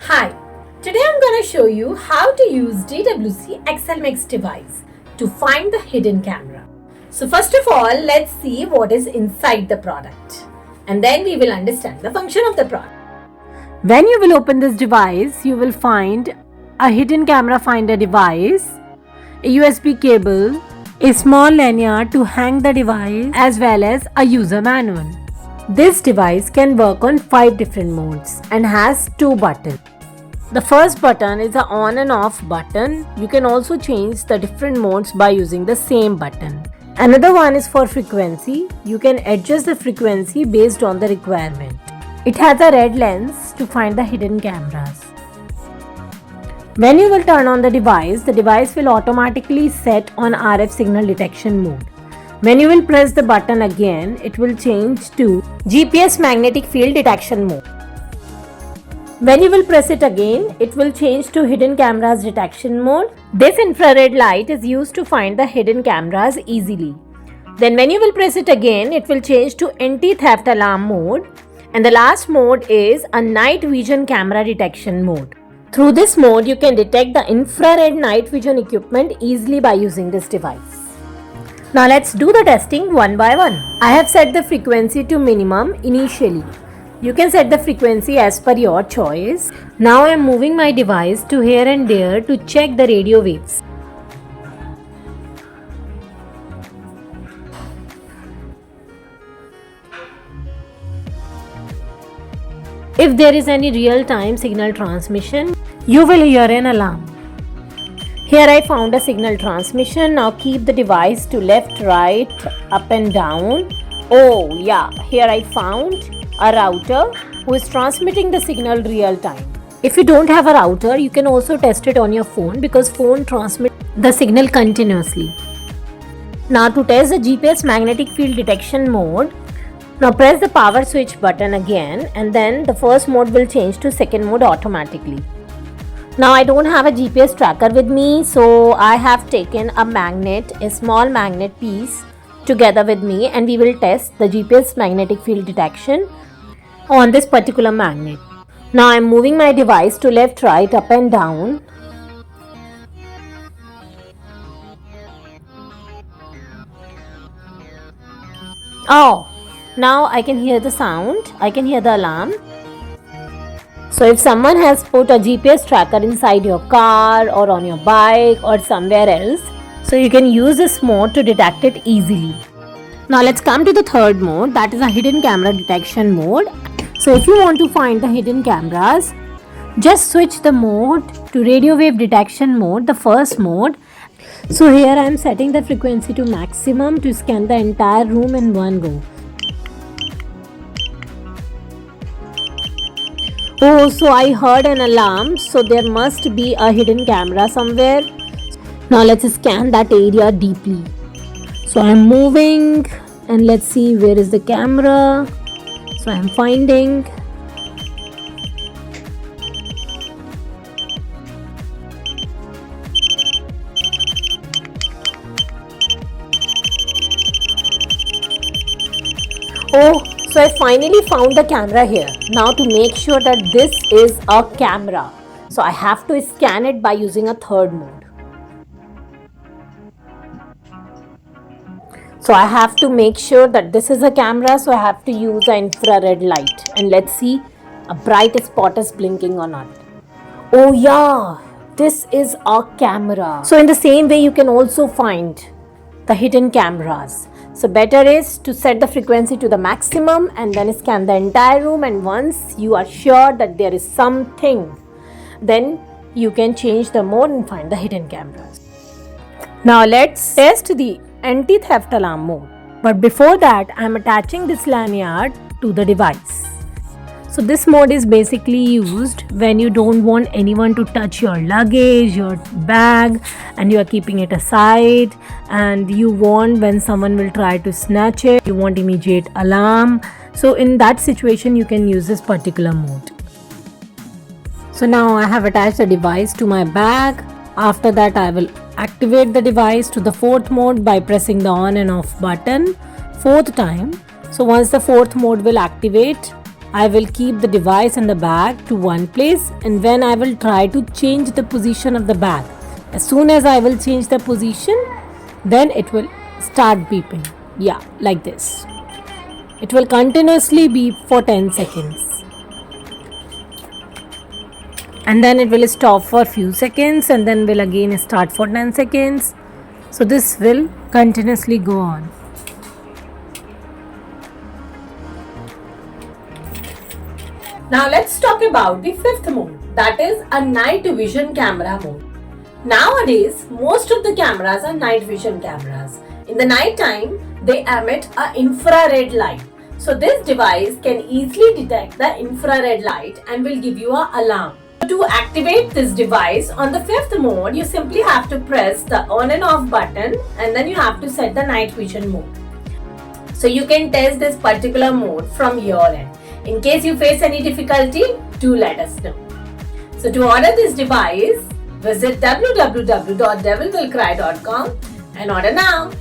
Hi, today I'm going to show you how to use DWC XLMix device to find the hidden camera. So first of all, let's see what is inside the product and then we will understand the function of the product. When you will open this device, you will find a hidden camera finder device, a USB cable, a small lanyard to hang the device as well as a user manual. This device can work on 5 different modes and has 2 buttons. The first button is the on and off button. You can also change the different modes by using the same button. Another one is for frequency. You can adjust the frequency based on the requirement. It has a red lens to find the hidden cameras. When you will turn on the device will automatically set on RF signal detection mode. When you will press the button again, it will change to GPS magnetic field detection mode. When you will press it again, it will change to hidden cameras detection mode. This infrared light is used to find the hidden cameras easily. Then when you will press it again, it will change to anti-theft alarm mode. And the last mode is a night vision camera detection mode. Through this mode, you can detect the infrared night vision equipment easily by using this device. Now let's do the testing one by one. I have set the frequency to minimum initially. You can set the frequency as per your choice. Now I am moving my device to here and there to check the radio waves. If there is any real-time signal transmission, you will hear an alarm. Here I found a signal transmission. Now keep the device to left, right, up and down. Oh yeah, here I found a router who is transmitting the signal real time. If you don't have a router, you can also test it on your phone because phone transmits the signal continuously. Now to test the GPS magnetic field detection mode, now press the power switch button again and then the first mode will change to second mode automatically. Now I don't have a GPS tracker with me, so I have taken a small magnet piece together with me and we will test the GPS magnetic field detection on this particular magnet. Now I am moving my device to left, right, up and down. Oh, now I can hear the sound, I can hear the alarm. So if someone has put a GPS tracker inside your car or on your bike or somewhere else, so you can use this mode to detect it easily. Now let's come to the third mode, that is a hidden camera detection mode. So if you want to find the hidden cameras, just switch the mode to radio wave detection mode, the first mode. So here I am setting the frequency to maximum to scan the entire room in one go. Oh, so I heard an alarm, so there must be a hidden camera somewhere. Now let's scan that area deeply. So I'm moving and let's see where is the camera. So I'm finding. Oh, so I finally found the camera here. Now to make sure that this is a camera, so I have to scan it by using a third mode. So I have to make sure that this is a camera, so I have to use an infrared light and let's see a bright spot is blinking or not. Oh yeah, this is a camera. So in the same way you can also find the hidden cameras. So better is to set the frequency to the maximum and then scan the entire room, and once you are sure that there is something, then you can change the mode and find the hidden cameras. Now let's test the anti-theft alarm mode. But before that, I am attaching this lanyard to the device. So this mode is basically used when you don't want anyone to touch your luggage, your bag, and you are keeping it aside, and you want when someone will try to snatch it, you want immediate alarm. So in that situation you can use this particular mode. So now I have attached the device to my bag. After that I will activate the device to the fourth mode by pressing the on and off button 4th time. So once the 4th mode will activate, I will keep the device and the bag to one place, and when I will try to change the position of the bag, as soon as I will change the position, then it will start beeping. Yeah, like this. It will continuously beep for 10 seconds. And then it will stop for few seconds and then will again start for 10 seconds. So this will continuously go on. Now let's talk about the fifth mode, that is a night vision camera mode. Nowadays, most of the cameras are night vision cameras. In the night time, they emit an infrared light. So this device can easily detect the infrared light and will give you an alarm. To activate this device on the fifth mode, you simply have to press the on and off button and then you have to set the night vision mode. So you can test this particular mode from your end. In case you face any difficulty, do let us know. So to order this device, visit www.devilwillcry.com and order now.